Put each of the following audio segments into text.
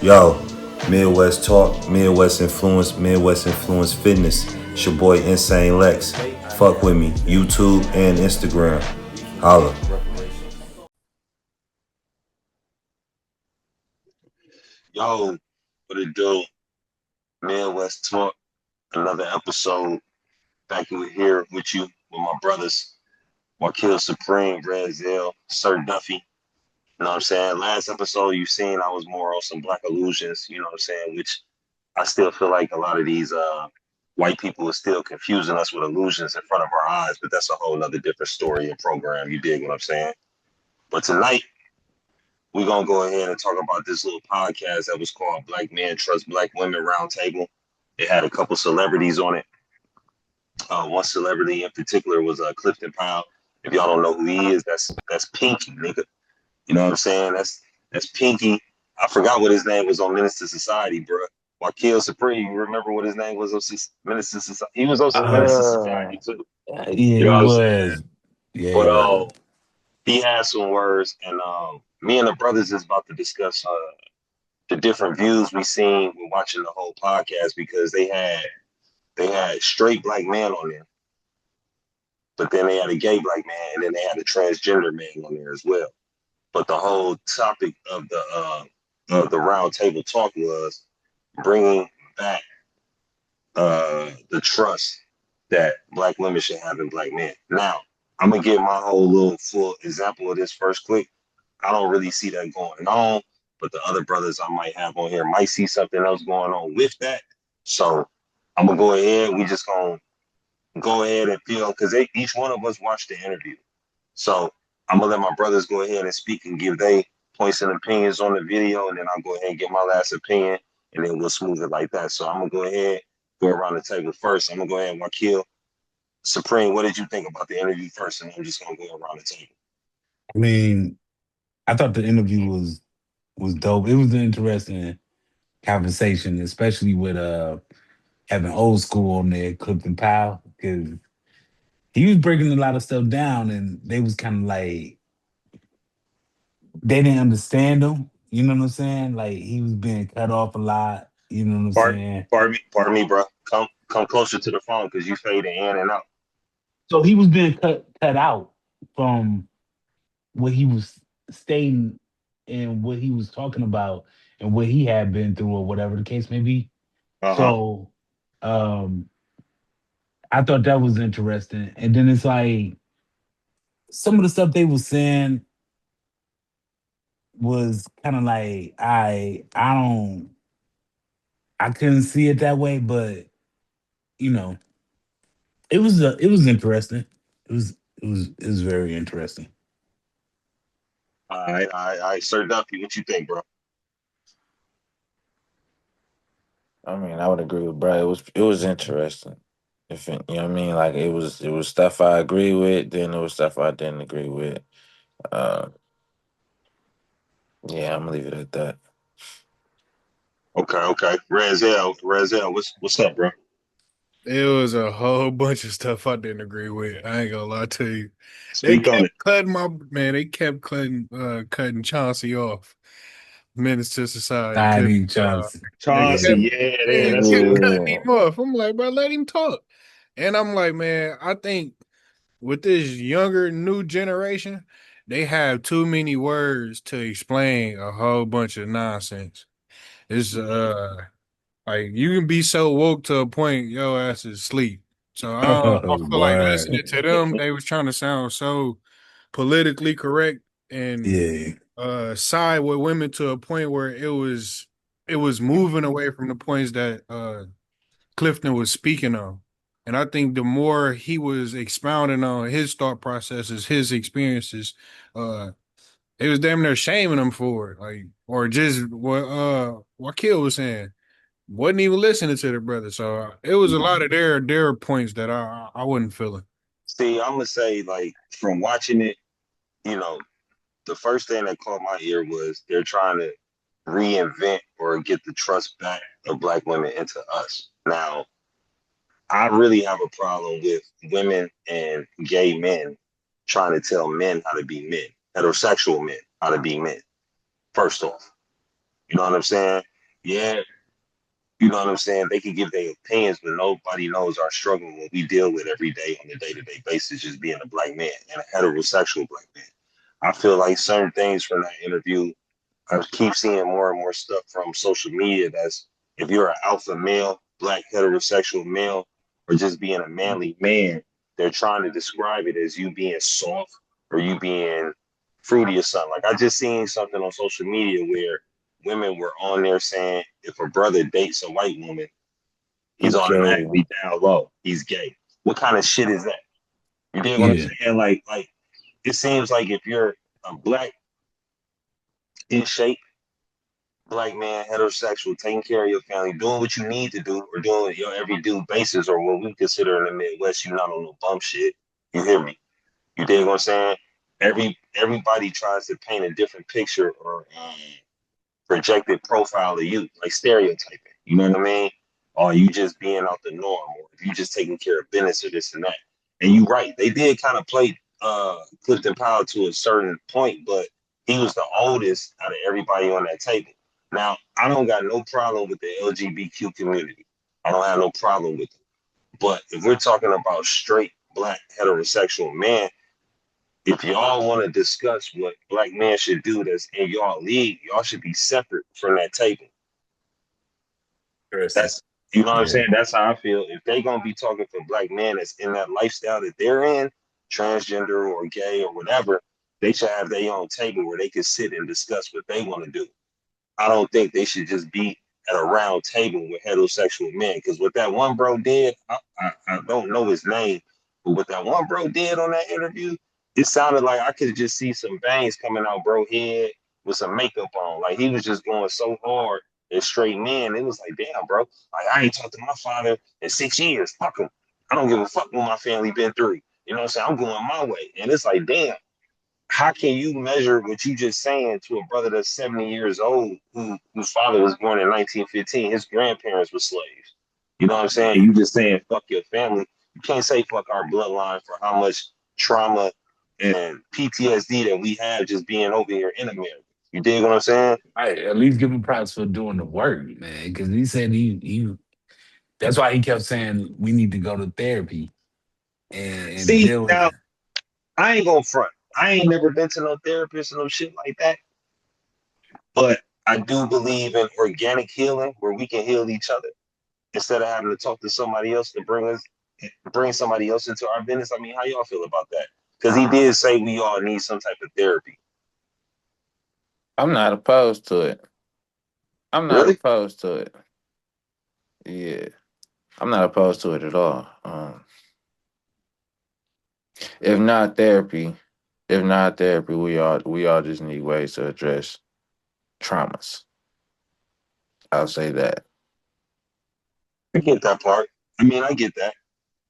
Yo, Midwest Talk, Midwest Influence Fitness. It's your boy Insane Lex. Fuck with me, YouTube and Instagram. Holla. Yo, what it do? Midwest Talk, another episode. Back in here with you, with my brothers, Wakil Supreme, Red Zell, Sir Duffy. You know what I'm saying? Last episode you seen, I was more on some Black illusions, you know what I'm saying? Which I still feel like a lot of these white people are still confusing us with illusions in front of our eyes, but that's a whole nother different story and program. You dig what I'm saying? But tonight, we're gonna go ahead and talk about this little podcast that was called Black Men Trust Black Women Roundtable. It had a couple celebrities on it. One celebrity in particular was Clifton Powell. If y'all don't know who he is, that's Pinky, nigga. You know what I'm saying? That's Pinky. I forgot what his name was on Minister Society, bro. Wakil Supreme, you remember what his name was on Minister Society? He was also Minister Uh, Society too. yeah, You know he what I'm saying? was. Yeah, he But was. he had some words, and me and the brothers is about to discuss the different views we seen when watching the whole podcast because they had straight black man on there, but then they had a gay black man, and then they had a transgender man on there as well. But the whole topic of the round table talk was bringing back the trust that black women should have in black men. Now, I'm gonna give my whole little full example of this first quick. I don't really see that going on, but the other brothers I might have on here might see something else going on with that. So I'm gonna go ahead. We just gonna go ahead and feel because each one of us watched the interview. So I'm gonna let my brothers go ahead and speak and give their points and opinions on the video, and then I'll go ahead and give my last opinion, and then we'll smooth it like that. So I'm gonna go ahead, go around the table first. I'm gonna go ahead and Wakil Supreme. What did you think about the interview first? And I'm just gonna go around the table. I mean, I thought the interview was dope. It was an interesting conversation, especially with having old school on there, Clifton Powell, because he was breaking a lot of stuff down, and they was kind of like they didn't understand him. You know what I'm saying? Like he was being cut off a lot. You know what I'm Pardon, saying? pardon me, bro. Come closer to the phone because you fading in and out. So he was being cut out from what he was stating and what he was talking about and what he had been through or whatever the case may be. Uh-huh. So um I thought that was interesting. And then it's like some of the stuff they was saying was kind of like I couldn't see it that way, but you know, it was interesting. It was very interesting. All right, Sir Duffy, what you think, bro? I mean, I would agree with bro. It was interesting. You know what I mean, like it was stuff I agree with, then there was stuff I didn't agree with. Uh, yeah, I'm gonna leave it at that. Okay. Razel, what's up, bro? It was a whole bunch of stuff I didn't agree with. I ain't gonna lie to you. They Speak on kept it. cutting my man. They kept cutting Chauncey off. Minister Society. Cause Society Johnson. they Yeah. kept Chauncey, yeah, they that's kept good. cutting Yeah. him off. I'm like, bro, let him talk. And I'm like, man, I think with this younger new generation, they have too many words to explain a whole bunch of nonsense. It's like you can be so woke to a point your ass is asleep. So I Oh, feel like boy. listening to them, they was trying to sound so politically correct and Yeah. side with women to a point where it was moving away from the points that Clifton was speaking on. And I think the more he was expounding on his thought processes, his experiences, uh, it was damn near shaming him for it. Like, or just what Kill was saying wasn't even listening to the brother. So it was a lot of their points that I wasn't feeling. See, I'm gonna say like from watching it, you know, the first thing that caught my ear was they're trying to reinvent or get the trust back of black women into us. Now, I really have a problem with women and gay men trying to tell men how to be men, heterosexual men how to be men. First off, you know what I'm saying? Yeah, you know what I'm saying? They can give their opinions, but nobody knows our struggle what we deal with every day on a day-to-day basis, just being a black man and a heterosexual black man. I feel like certain things from that interview, I keep seeing more and more stuff from social media that's if you're an alpha male, black heterosexual male, or just being a manly man, they're trying to describe it as you being soft or you being fruity or something. Like I just seen something on social media where women were on there saying if a brother dates a white woman, he's Okay. automatically down low. He's gay. What kind of shit is that? You dig what I'm Yeah, saying? Like it seems like if you're a black in shape black man, heterosexual, taking care of your family, doing what you need to do, or doing your everyday basis, or what we consider in the Midwest, you're not on no bum shit. You hear me? You dig what I'm saying? Everybody tries to paint a different picture or projected profile of you, like stereotyping. You know what I mean? Or you just being out the norm, or if you just taking care of business or this and that. And you right, they did kind of play Clifton Powell to a certain point, but he was the oldest out of everybody on that table. Now, I don't got no problem with the LGBTQ community. I don't have no problem with it. But if we're talking about straight black heterosexual men, if y'all want to discuss what black men should do that's in y'all league, y'all should be separate from that table. interesting. That's you know what I'm Yeah, saying. That's how I feel. If they gonna be talking for black men that's in that lifestyle that they're in, transgender or gay or whatever, they should have their own table where they can sit and discuss what they want to do. I don't think they should just be at a round table with heterosexual men. Because what that one bro did, I don't know his name, but what that one bro did on that interview, it sounded like I could just see some veins coming out bro head with some makeup on. Like he was just going so hard at straight men. It was like, damn, bro. Like I ain't talked to my father in 6 years. Fuck him. I don't give a fuck what my family been through. You know what I'm saying? I'm going my way. And it's like, damn, how can you measure what you just saying to a brother that's 70 years old whose father was born in 1915? His grandparents were slaves. You know what I'm saying? You just saying fuck your family. You can't say fuck our bloodline for how much trauma and PTSD that we have just being over here in America. You dig what I'm saying? I at least give him props for doing the work, man. Because he said he. That's why he kept saying we need to go to therapy and See, deal with now it. I ain't gonna front. I ain't never been to no therapist or no shit like that. But I do believe in organic healing where we can heal each other instead of having to talk to somebody else to bring somebody else into our business. I mean, how y'all feel about that? Because he did say we all need some type of therapy. I'm not opposed to it. I'm not Really? opposed to it. Yeah, I'm not opposed to it at all. If not therapy, if not therapy, we all just need ways to address traumas. I'll say that. I get that part. I mean, I get that.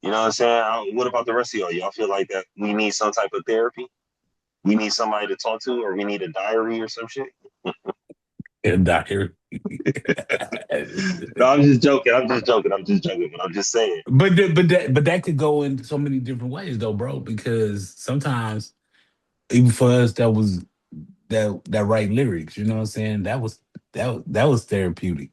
You know what I'm saying? What about the rest of y'all? Y'all feel like that we need some type of therapy? We need somebody to talk to, or we need a diary or some shit? And Dr. No, I'm just joking. I'm just joking. I'm just joking. But I'm just saying. but that could go in so many different ways though, bro. Because sometimes even for us, that right lyrics. You know what I'm saying? That was therapeutic.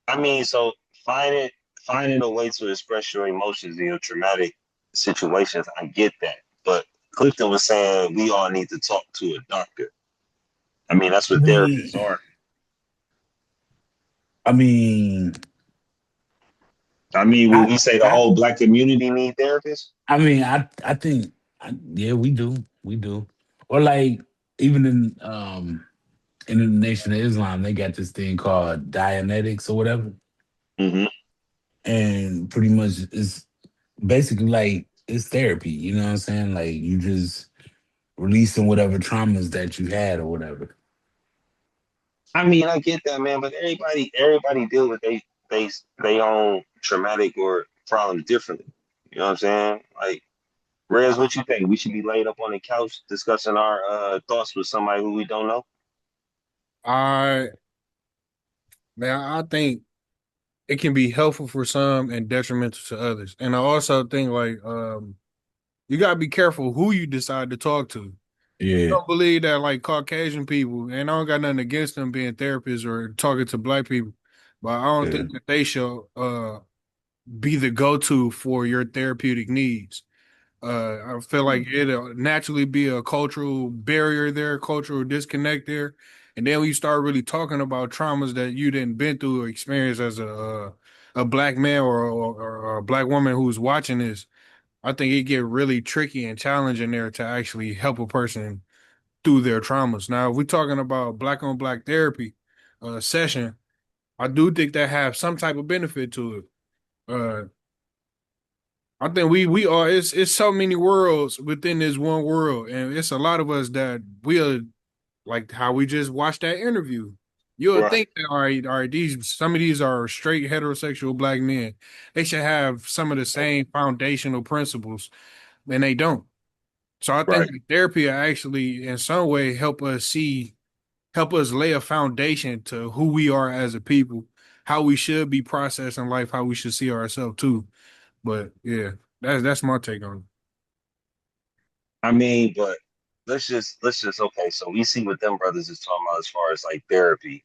I mean, so finding finding a way to express your emotions in your traumatic situations, I get that. But Clifton was saying we all need to talk to a doctor. I mean, that's I what therapists mean, are. I mean, I mean, when I, we say the I, whole black community need therapists, I think, yeah, we do. Or like even in the Nation of Islam, they got this thing called Dianetics or whatever, hmm and pretty much it's basically like it's therapy. You know what I'm saying? Like you just releasing whatever traumas that you had or whatever. I mean, I get that, man. But everybody deal with they own traumatic or problems differently. You know what I'm saying? Like, Rez, what you think? We should be laid up on the couch discussing our thoughts with somebody who we don't know. I man, I think it can be helpful for some and detrimental to others. And I also think like you gotta be careful who you decide to talk to. Yeah, don't believe that like Caucasian people, and I don't got nothing against them being therapists or talking to black people, but I don't yeah, think that they should be the go-to for your therapeutic needs. I feel like it'll naturally be a cultural barrier there, cultural disconnect there. And then when you start really talking about traumas that you didn't been through or experienced as a black man or a black woman who's watching this, I think it get really tricky and challenging there to actually help a person through their traumas. Now, if we're talking about black on black therapy session, I do think that have some type of benefit to it. I think we are it's so many worlds within this one world, and it's a lot of us that we are like how we just watched that interview. You'll Right, think that all right, these some of these are straight heterosexual black men. They should have some of the same foundational principles, and they don't. So I think right. that therapy actually in some way help us lay a foundation to who we are as a people, how we should be processing life, how we should see ourselves too. But yeah, that's my take on it. I mean, but let's just okay. So we see what them brothers is talking about as far as like therapy,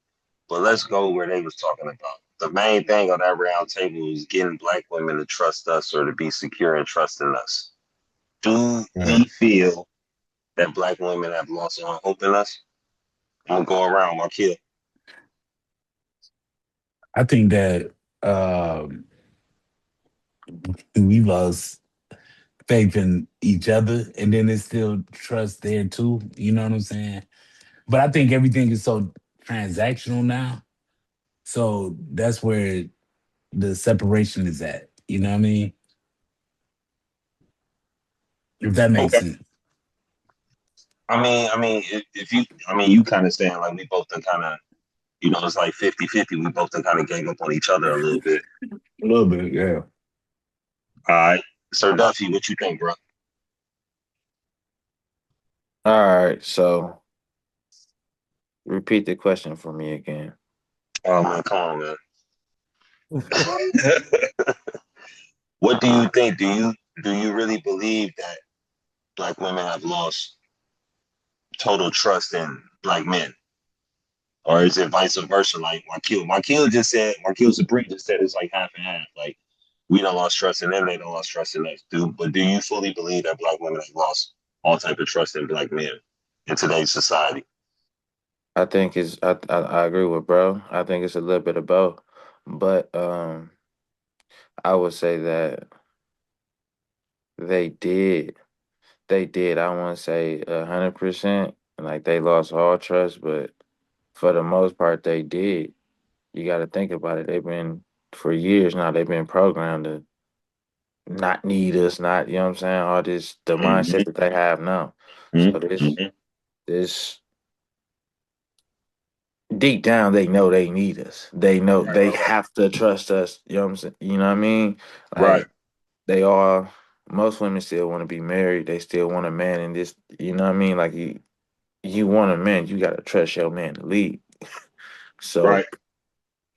but let's go where they was talking about. The main thing on that round table is getting black women to trust us or to be secure and trust in us. Do right. we feel that black women have lost all hope in us? I'm gonna go around my kid. I think that we lost faith in each other, and then there's still trust there too. You know what I'm saying? But I think everything is so transactional now, so that's where the separation is at. You know what I mean? If that makes Okay. sense. I mean, if you, I mean, you kind of saying like we both done kind of, it's like 50-50. We both done kind of gave up on each other a little bit. A little bit, yeah. All right. Sir Duffy, what you think, bro? All right, so repeat the question for me again. Oh man, come on, man. What do you think? Do you really believe that black women have lost total trust in black men, or is it vice versa? Like Marquil Supreme just said it's like half and half. Like we don't lost trust in them, they don't lost trust in us. But do you fully believe that black women have lost all type of trust in black men in today's society? I think I agree with bro. I think it's a little bit of both, but I would say that they did. They did. I want to say 100%. Like they lost all trust, but for the most part, they did. You got to think about it. They've been for years now. They've been programmed to not need us, not you know what I'm saying. All this the Mm-hmm, mindset that they have now. So mm-hmm. this deep down, they know they need us. They know Right, they right, right, have to trust us. You know what I'm saying. You know what I mean? right, Like they all. Most women still want to be married. They still want a man in this. You know what I mean? Like you want a man, you gotta trust your man to lead. right. So,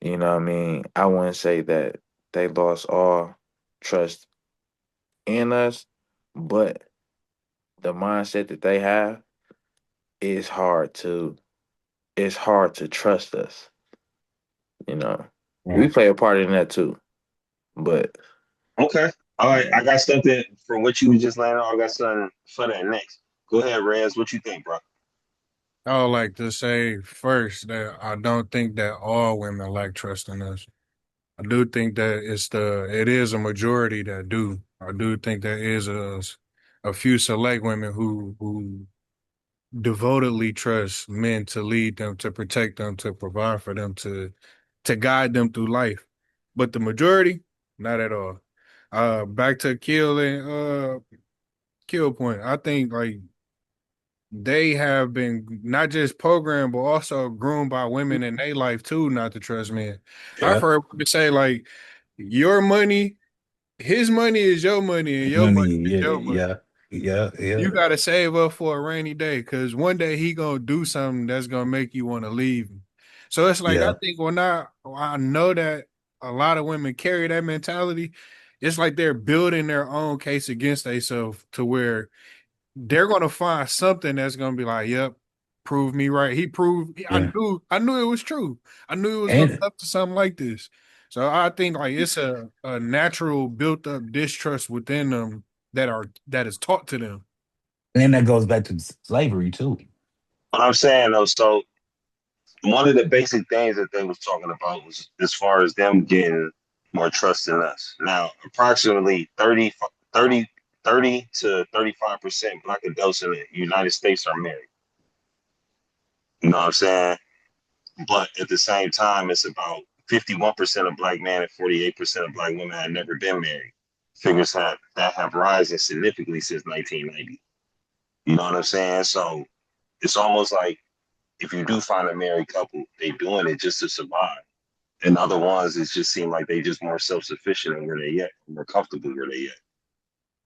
you know what I mean? I wouldn't say that they lost all trust in us, but the mindset that they have is hard to trust us, you know. We Right. play a part in that too. But Okay. All right. yeah. I got something from what you was just laying on. I got something for that next. Go ahead, Rez. What you think, bro? I would like to say first that I don't think that all women lack trust in us. I do think that it is a majority that do. I do think there is a few select women who devotedly trust men to lead them, to protect them, to provide for them, to guide them through life. But the majority, not at all. Back to kill point. I think like they have been not just programmed but also groomed by women in their life too not to trust men. I've Yeah. heard women say like your money, his money is your money and your Money, money is yeah, your money. yeah, yeah, yeah, You gotta save up for a rainy day because one day he gonna do something that's gonna make you want to leave him. So it's like I yeah. think I know that a lot of women carry that mentality, it's like they're building their own case against themselves to where they're gonna find something that's gonna be like, yep, prove me right. He proved Yeah. I knew it was true. I knew it was gonna And up to something like this. So I think like it's a natural built up distrust within them that is taught to them. that goes back to slavery too. What I'm saying though, so one of the basic things that they was talking about was as far as them getting more trust in us. Now, approximately 30 to 35% black adults in the United States are married. You know what I'm saying? But at the same time, it's about 51% of black men and 48% of black women have never been married. Figures have risen significantly since 1990. You know what I'm saying? So it's almost like if you do find a married couple, they doing it just to survive. And other ones, it just seem like they just more self sufficient and where they at, more comfortable where they at.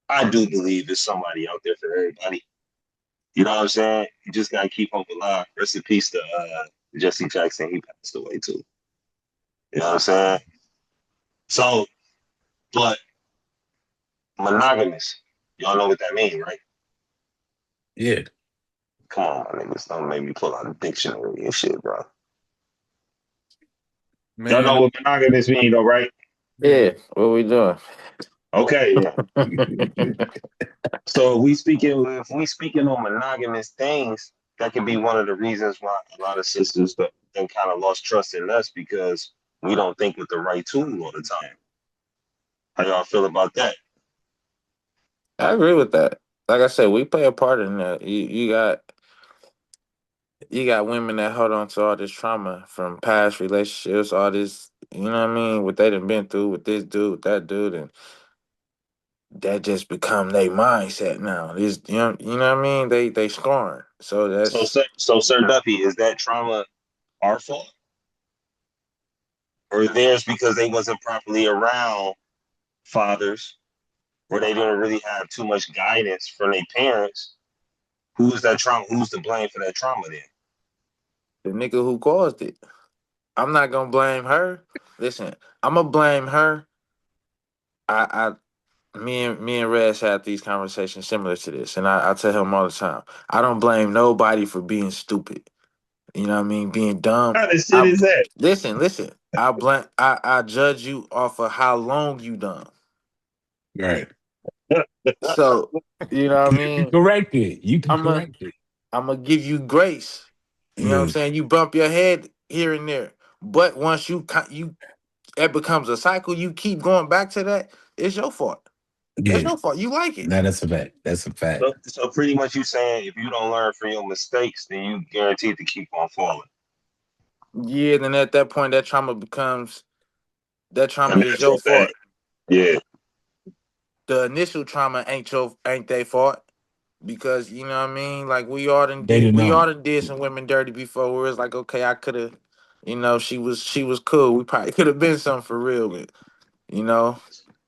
I do believe there's somebody out there for everybody. You know what I'm saying? You just gotta keep hope alive. Rest in peace to Jesse Jackson. He passed away too. You know what I'm saying? So, but monogamous, y'all know what that means, right? Yeah. Come on, my niggas, don't make me pull out a dictionary and shit, bro. Y'all Man, know what monogamous mean, though, right? man, Yeah, what we doing? Okay, yeah. So if we speaking on monogamous things, that could be one of the reasons why a lot of sisters then kind of lost trust in us because we don't think with the right tool all the time. How y'all feel about that? I agree with that. Like I said, we play a part in that. You got women that hold on to all this trauma from past relationships, all this, you know what I mean, what they done been through with this dude, with that dude, and that just become their mindset now. This, you know what I mean? They scorn. So that's Sir Duffy, is that trauma our fault or theirs because they wasn't properly around fathers, or they didn't really have too much guidance from their parents? Who is that trauma? Who's to blame for that trauma then? the nigga who caused it. I'm not gonna blame her. Listen, I'm gonna blame her. Me and Rez had these conversations similar to this, and I tell him all the time. I don't blame nobody for being stupid. You know what I mean? Being dumb. How the shit I is that? listen. I judge you off of how long you dumb. Right. So you know what I You can mean? correct it. You can I'm a correct it. I'm gonna give you grace. You know what I'm Yeah. saying? You bump your head here and there, but once you it becomes a cycle. You keep going back to that. It's your fault. That's Yeah. your fault. You like it. No, that's a fact. That's a fact. So pretty much you saying if you don't learn from your mistakes, then you guaranteed to keep on falling. Yeah. Then at that point, that A trauma is your natural thing. fault. Yeah. The initial trauma ain't their fault because you know what I mean. Like They didn't we know. all done did some women dirty before. Where it's like, okay, I could have, she was cool. We probably could have been something for real, but you know,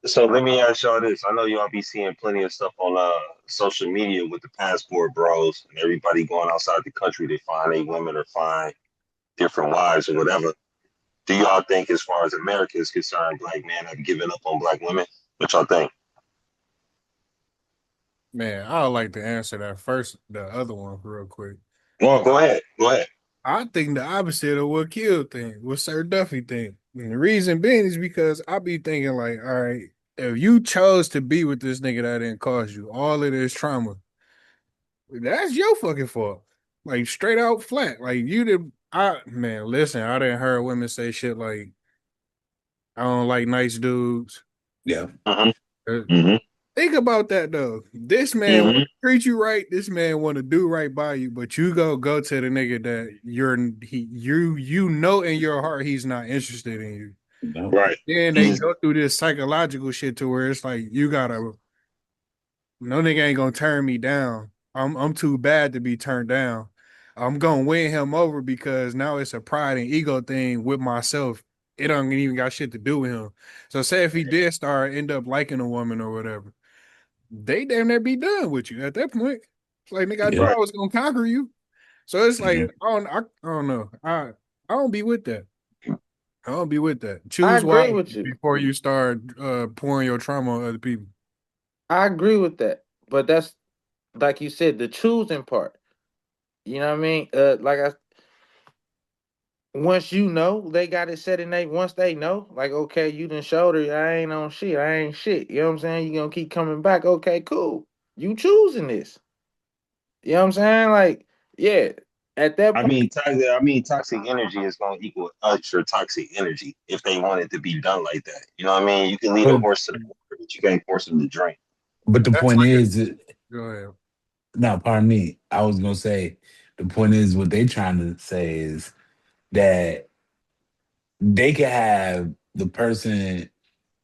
So let me ask y'all this. I know y'all be seeing plenty of stuff on social media with the passport bros and everybody going outside the country to find a women or find different wives or whatever. Do y'all think, as far as America is concerned, black men have given up on black women? What y'all think? man, I would like to answer that first, the other one real quick. Well, go ahead. Go ahead. I think the opposite of what Kill think, what Sir Duffy think. And the reason being is because I be thinking like, all right, if you chose to be with this nigga that didn't cause you all of this trauma, that's your fucking fault. Like straight out flat. Like you did I man, listen, I didn't heard women say shit like, I don't like nice dudes. Yeah. Mm-hmm. Uh, Mm-hmm. Think about that though. This man want Mm-hmm. to treat you right. This man want to do right by you, but you go to the nigga that you know in your heart he's not interested in you. No. Right. Then they He's go through this psychological shit to where it's like you gotta no nigga ain't gonna turn me down. I'm too bad to be turned down. I'm gonna win him over because now it's a pride and ego thing with myself. It don't even got shit to do with him. So say if he did start end up liking a woman or whatever, they damn near be done with you at that point. It's like nigga, I knew Yeah. right. I was gonna conquer you. So it's like Yeah. I don't know. I don't be with that. I don't be with that. I Choose agree wisely with you. before you start pouring your trauma on other people. I agree with that, but like you said, the choosing part. You know what I mean? Like I once you know they got it set and they once they know, like okay, you done showed her I ain't on shit, I ain't shit. You know what I'm saying? You gonna keep coming back. Okay, cool. You choosing this. You know what I'm saying? Like, yeah. At that point, toxic energy is going to equal extra toxic energy if they want it to be done like that. You know what I mean? You can lead a But horse to the water, but you can't force him to drink. the That's point like a is, go ahead. no, pardon me. I was gonna say the point is what they trying to say is that they can have the person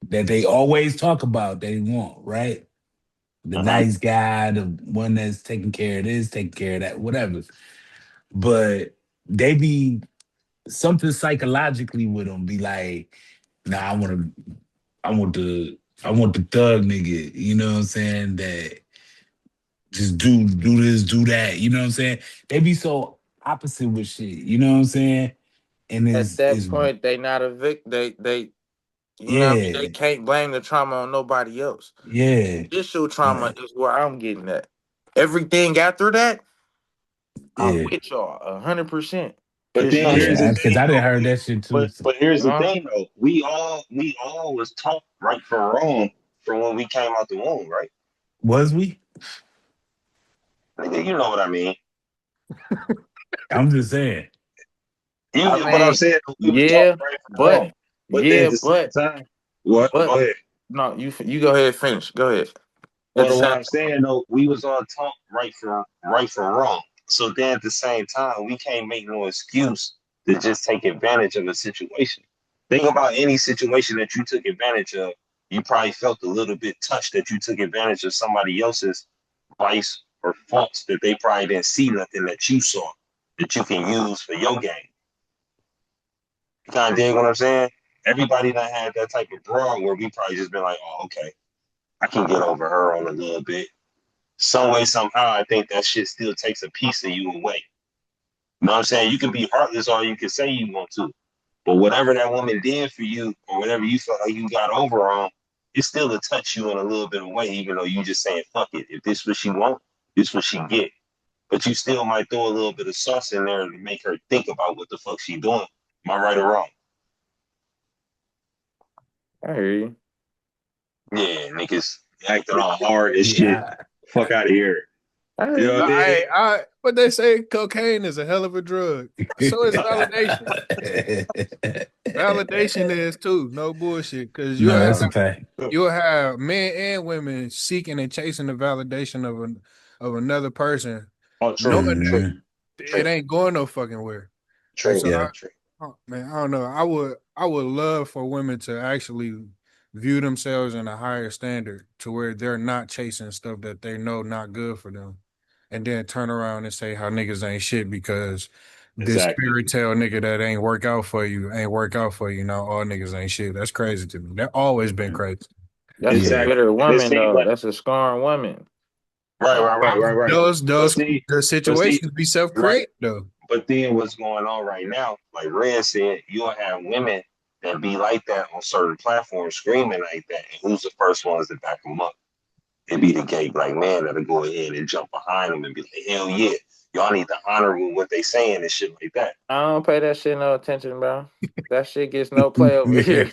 that they always talk about they want, right? The Hmm. nice guy, the one that's taking care of this, taking care of that, whatever. But they be something psychologically with them be like, nah, I want the, I want the thug nigga. You know what I'm saying? That just do this, do that. You know what I'm saying? They be so opposite with shit. You know what I'm saying? And at that is point, they not a vic. They you know what I mean. They yeah, can't blame the trauma on nobody else. yeah, Issue trauma uh, is where I'm getting at. Everything after that, I'm yeah, with y'all 100%. But Cause then shit, here's the yeah. Because thing, I didn't though. heard that shit too. But here's the huh? thing, though. We all was taught right from wrong from when we came out the womb, right? Was we? Nigga, you know what I mean. I'm just saying. I What I'm mean, saying, we was taught yeah, right from but wrong. But then at the same but time, what? Go but ahead. no, you go ahead and finish. Go ahead. At the But what same I'm saying though, we was all taught right from wrong. So then at the same time, we can't make no excuse to just take advantage of a situation. Think about any situation that you took advantage of. You probably felt a little bit touched that you took advantage of somebody else's vice or faults that they probably didn't see nothing that you saw that you can use for your game. You kind of dig what I'm saying? Everybody that had that type of broad where we probably just been like, oh, okay, I can get over her on a little bit some way, somehow, I think that shit still takes a piece of you away. You know what I'm saying? You can be heartless all you can say you want to, but whatever that woman did for you or whatever you felt like you got over on, it still to touch you in a little bit of way, even though you just saying, fuck it. If this what she want, this what she get. But you still might throw a little bit of sauce in there to make her think about what the fuck she doing. Am I right or wrong? I hear you. Yeah, niggas acting all hard as shit. Yeah. Fuck out of here. I You hear know what I you. mean? But they say cocaine is a hell of a drug. So is validation. Validation is too. No bullshit. Because No, that's a fact. you'll have men and women seeking and chasing the validation of another person, Oh, knowing true, true, that Mhm. true, it ain't going no fucking where. And true, so Yeah. true. oh, man, I don't know. I would love for women to actually view themselves in a higher standard to where they're not chasing stuff that they know not good for them. And then turn around and say how niggas ain't shit because this Exactly. fairy tale nigga that ain't work out for you. Now all niggas ain't shit. That's crazy to me. That always been crazy. That's a Yeah. Exactly. bitter And it woman seems though. like That's a scorned woman. right. But Those see, the but see, situations be self right. created though. But then what's going on right now? Like Red said, you'll have women that be like that on certain platforms, screaming like that, and who's the first ones to back them up? It be the gay black man that'll go ahead and jump behind them and be like, hell yeah, y'all need to honor what they saying and shit like that. I don't pay that shit no attention, bro. That shit gets no play over here.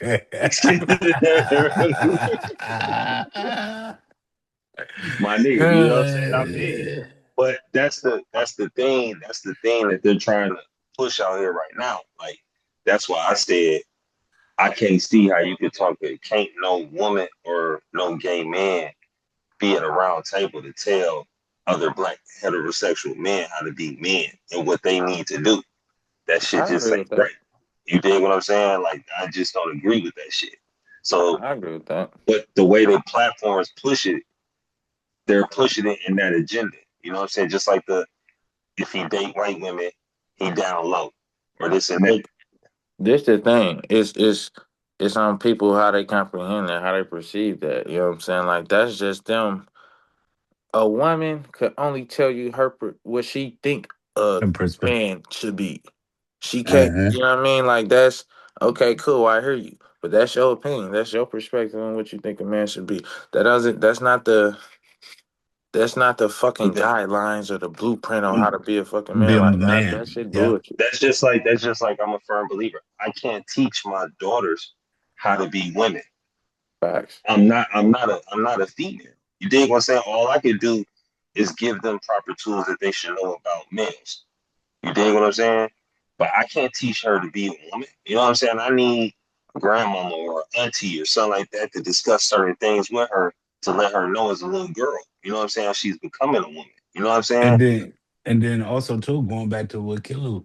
My nigga, you know what I'm saying? I feel you. But that's the thing that they're trying to push out here right now. Like that's why I said I can't see how you could talk to can't no woman or no gay man be at a round table to tell other black heterosexual men how to be men and what they need to do. That shit I just agree ain't with that. right. You dig what I'm saying? Like I just don't agree with that shit. So, I agree with that. but the way the platforms push it, they're pushing it in that agenda. You know what I'm saying? Just like the if he date white women, he down low, or this and that. This the thing. It's on people how they comprehend that, how they perceive that. You know what I'm saying? Like that's just them. A woman could only tell you what she think a And perspective. man should be. She can't. Uh-huh. You know what I mean? Like that's okay. Cool. I hear you. But that's your opinion. That's your perspective on what you think a man should be. That doesn't. That's not the. That's not the fucking Okay. guidelines or the blueprint on how to be a fucking Be man. a Like that man. shit Yeah. bullshit. That's just like I'm a firm believer. I can't teach my daughters how to be women. Facts. I'm not a female. You dig what I'm saying? All I can do is give them proper tools that they should know about males. You dig what I'm saying? But I can't teach her to be a woman. You know what I'm saying? I need a grandmama or auntie or something like that to discuss certain things with her to let her know as a little girl. You know what I'm saying? She's becoming a woman. You know what I'm saying? And then also too, going back to what Killer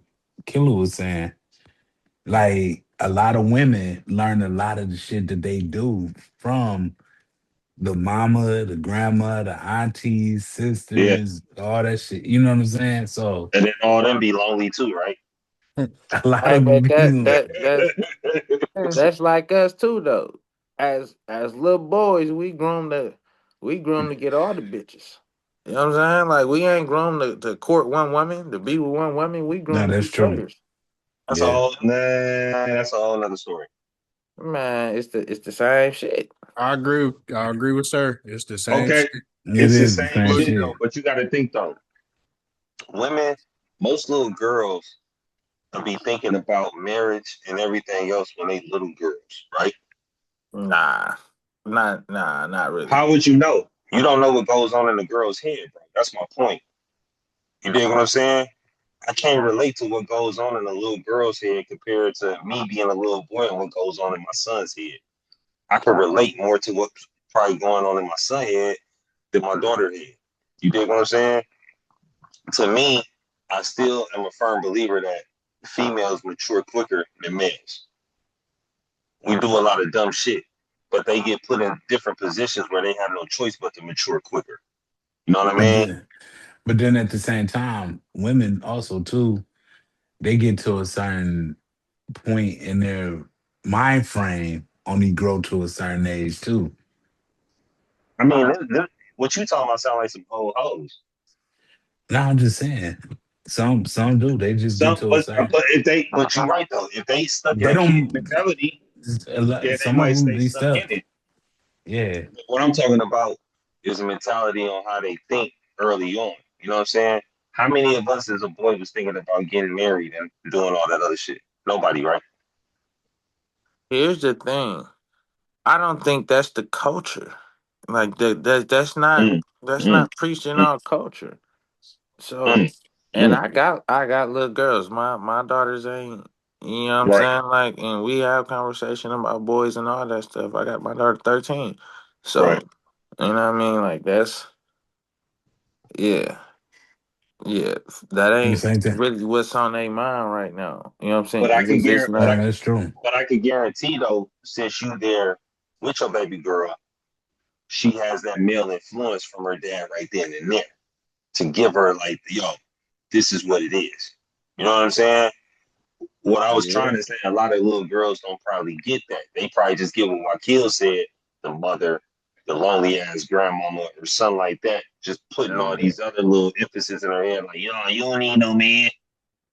was saying, like a lot of women learn a lot of the shit that they do from the mama, the grandma, the aunties, Yeah. sisters, all that shit. You know what I'm saying? So And then all them be lonely too, right? a lot Hey, of them but that be that that's like us too though. As little boys, we grown to get all the bitches. You know what I'm saying? Like we ain't grown to court one woman, to be with one woman. We no, grown to that's be true. players. That's Yeah, all. Nah, that's a whole nother story. Man, it's the same shit. I agree with sir. It's the same Okay, shit. it it's the is the same same Look, shit though. shit. But you got to think though, women, most little girls will be thinking about marriage and everything else when they little girls, right? Nah, not really. How would you know? You don't know what goes on in the girl's head, bro. That's my point. You dig what I'm saying? I can't relate to what goes on in a little girl's head compared to me being a little boy and what goes on in my son's head. I can relate more to what's probably going on in my son's head than my daughter's head. You dig what I'm saying? To me, I still am a firm believer that females mature quicker than males. We do a lot of dumb shit, but they get put in different positions where they have no choice but to mature quicker. You know what I But mean? then, but then at the same time, women also too, they get to a certain point in their mind frame only grow to a certain age too. I mean, what you talking about sound like some old hoes. Now I'm just saying, some do. They just get Some, to a but certain. but if they, but you're right though. If they stuck in They a kid don't. mentality, yeah, they Some of might them stay be stuck stuck. in it. Yeah, What I'm talking about is a mentality on how they think early on. You know what I'm saying? How many of us as a boy was thinking about getting married and doing all that other shit? Nobody, right? Here's the thing. I don't think that's the culture. Like Mm, that's mm, not preaching mm, our culture. So, mm, and mm. I got little girls. My daughters ain't. You know what I'm Right, saying? Like, and we have conversation about boys and all that stuff. I got my daughter 13. So, right. you know what I mean? Like that's yeah. Yeah, that the ain't same thing. really what's on their mind right now. You know what I'm saying? But I could It's guarantee, but I not. could, That's true. but I could guarantee though, since you there with your baby girl, she has that male influence from her dad right then and there to give her like, yo, this is what it is. You know what I'm saying? What I was Yeah. trying to say, a lot of little girls don't probably get that. They probably just get what Wakil said, the mother, the lonely ass grandmama, or something like that, just putting all Yeah. these other little emphasis in her head, like, yo, you don't need no man.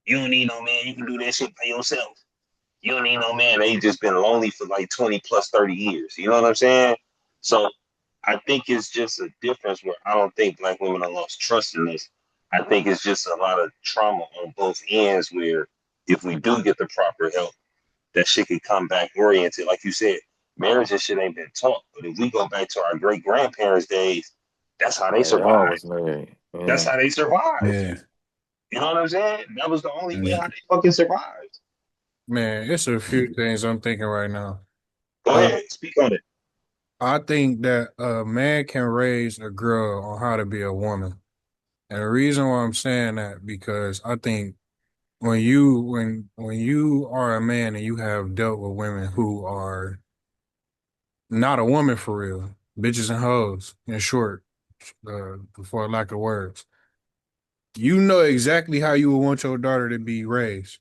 You don't need no man. You can do that shit by yourself. You don't need no man. They just been lonely for like 20 plus 30 years. You know what I'm saying? So I think it's just a difference where I don't think black women have lost trust in this. I think it's just a lot of trauma on both ends where if we do get the proper help, that shit could come back oriented. Like you said, marriage and shit ain't been taught. But if we go back to our great grandparents' days, that's how they Yeah, y'all survived. was married. That's Yeah. how they survived. Yeah, You know what I'm saying? That was the only way yeah. how they fucking survived. man, it's a few things I'm thinking right now. Go Uh, ahead, speak on it. I think that a man can raise a girl on how to be a woman. And the reason why I'm saying that because I think when you are a man and you have dealt with women who are not a woman for real, bitches and hoes, in short, for lack of words, you know exactly how you would want your daughter to be raised.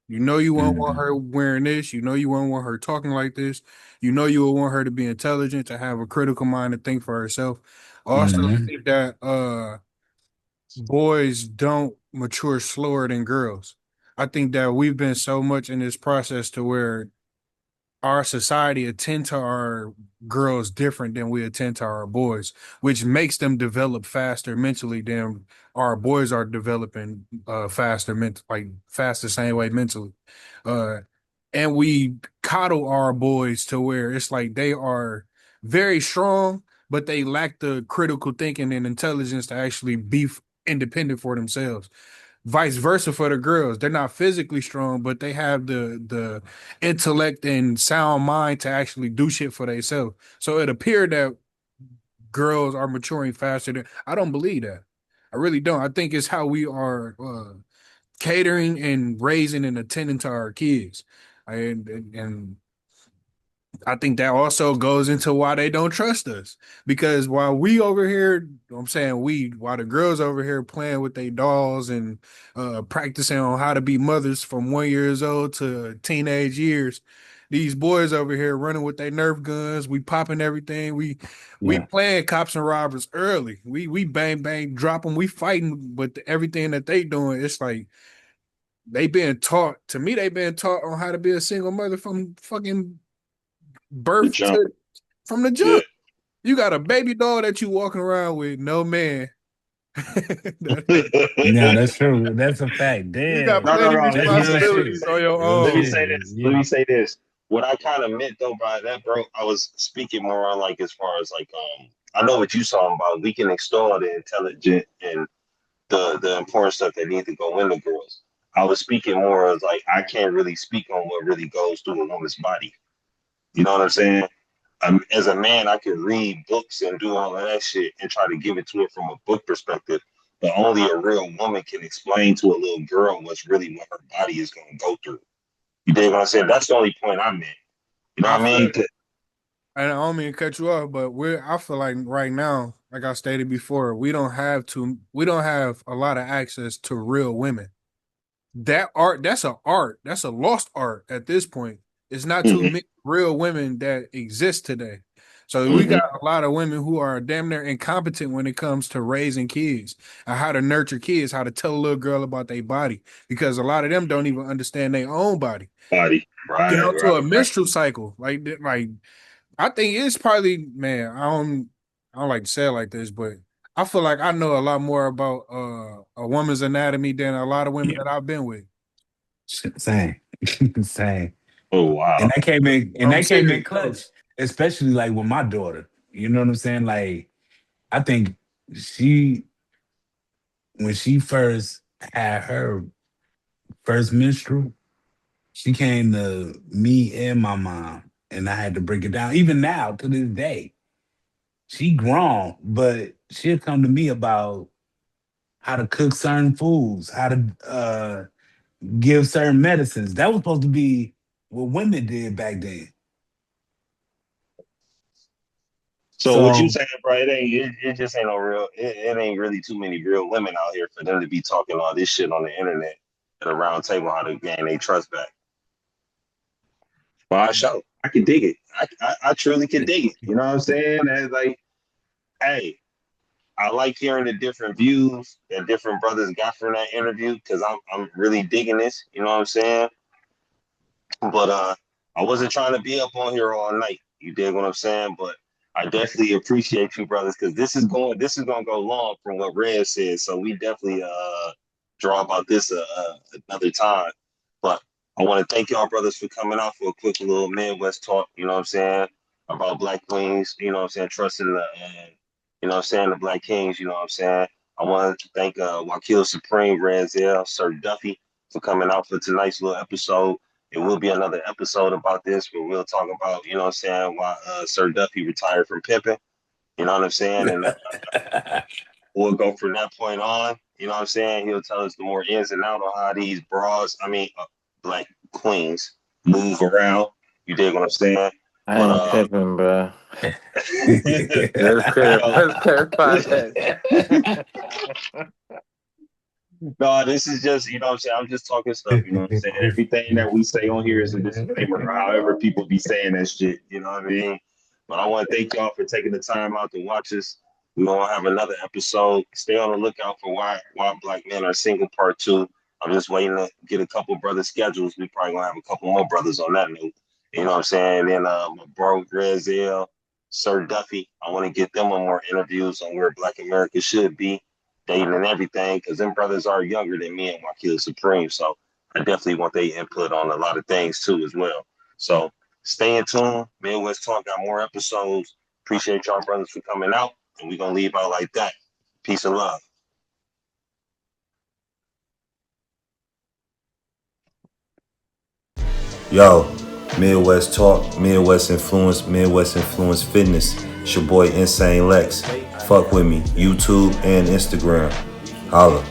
You know you won't want Mhm. her wearing this. You know you won't want her talking like this. You know you will want her to be intelligent, to have a critical mind, to think for herself. Also, I Mhm. think that boys don't mature slower than girls. I think that we've been so much in this process to where our society attend to our girls different than we attend to our boys, which makes them develop faster mentally than our boys are developing faster like fast the same way mentally. Uh and we coddle our boys to where it's like they are very strong, but they lack the critical thinking and intelligence to actually be independent for themselves. Vice versa for the girls. They're not physically strong, but they have the intellect and sound mind to actually do shit for themselves. So it appeared that girls are maturing faster than I don't believe that. I really don't. I think it's how we are catering and raising and attending to our kids. And I think that also goes into why they don't trust us. Because while we over here, I'm saying while the girls over here playing with their dolls and practicing on how to be mothers from 1 years old to teenage years, these boys over here running with their Nerf guns, we popping everything. We Yeah. playing cops and robbers early. We bang bang drop them. We fighting, but everything that they doing, it's like they being taught. To me, they been taught on how to be a single mother from fucking The birth jump. to from the Yeah. jump. You got a baby doll that you walking around with, no man. Yeah, that's true. That's a fact. You got Damn. No. plenty That's real responsibilities shit. on your Real Let me own. say shit. this. Let Yeah. me say this. What I kind of meant though by that, bro, I was speaking more on like as far as like I know what you saw about we can extol the intelligent and the important stuff that need to go into girls. I was speaking more as like I can't really speak on what really goes through a woman's body. You know what I'm saying? As a man, I can read books and do all of that shit and try to give it to her from a book perspective. But only a real woman can explain to a little girl what's really what her body is going to go through. You dig what I'm saying? That's the only point I made. You know I what I feel, mean? and I don't mean to cut you off, but I feel like right now, like I stated before, we don't have a lot of access to real women. That art, that's a art, that's a lost art at this point. It's not too Mm-hmm, many real women that exist today. So we mm-hmm. got a lot of women who are damn near incompetent when it comes to raising kids and how to nurture kids, how to tell a little girl about their body, because a lot of them don't even understand their own body. Body. Down to a Right. menstrual cycle, like I think it's probably, man. I don't like to say it like this, but I feel like I know a lot more about a woman's anatomy than a lot of women Yeah. that I've been with. Same. Same. Oh, wow. And I'm that came serious in though. clutch, especially like with my daughter. You know what I'm saying? Like, I think she when she first had her first menstrual, she came to me and my mom, and I had to break it down. Even now, to this day, she grown, but she'll come to me about how to cook certain foods, how to give certain medicines. That was supposed to be what women did back then. So what you So saying, bro? It just ain't no real. It ain't really too many real women out here for them to be talking all this shit on the internet at a round table how to gain their trust back. Well, I can dig it. I truly can dig it. You know what I'm saying? That's like, hey, I like hearing the different views that different brothers got from that interview because I'm really digging this. You know what I'm saying? But I wasn't trying to be up on here all night. You dig what I'm saying? But I definitely appreciate you, brothers, because this is gonna go long from what Red said. So we definitely draw about this another time. But I want to thank y'all, brothers, for coming out for a quick little Midwest talk. You know what I'm saying about Black Queens. You know what I'm saying trusting the you know what I'm saying the Black Kings. You know what I'm saying. I want to thank Wakil Supreme, Ranzel, Sir Duffy for coming out for tonight's little episode. It will be another episode about this, but we'll talk about, you know what I'm saying, why Sir Duffy retired from pimping. You know what I'm saying? And we'll go from that point on. You know what I'm saying? He'll tell us the more ins and out on how these Black queens move around. You dig what I'm saying? I But ain't pimping, bro. yo, Let's clarify that. no, this is just, you know what I'm saying? I'm just talking stuff, you know what I'm saying? Everything that we say on here is a disclaimer, or however people be saying that shit, you know what I mean? But I want to thank y'all for taking the time out to watch us. We're gonna have another episode. Stay on the lookout for why Black Men Are Single Part 2. I'm just waiting to get a couple brothers schedules. We probably gonna have a couple more brothers on that note. You know what I'm saying? Then my bro Grizel, Sir Duffy. I want to get them on more interviews on where Black America should be, dating and everything, because them brothers are younger than me and Wakil Supreme. So I definitely want their input on a lot of things too as well. So stay in tune. Midwest Talk got more episodes. Appreciate y'all brothers for coming out. And we're gonna leave out like that. Peace and love. Yo, Midwest Talk, Midwest Influence Fitness. It's your boy Insane Lex. Fuck with me, YouTube and Instagram. Holla.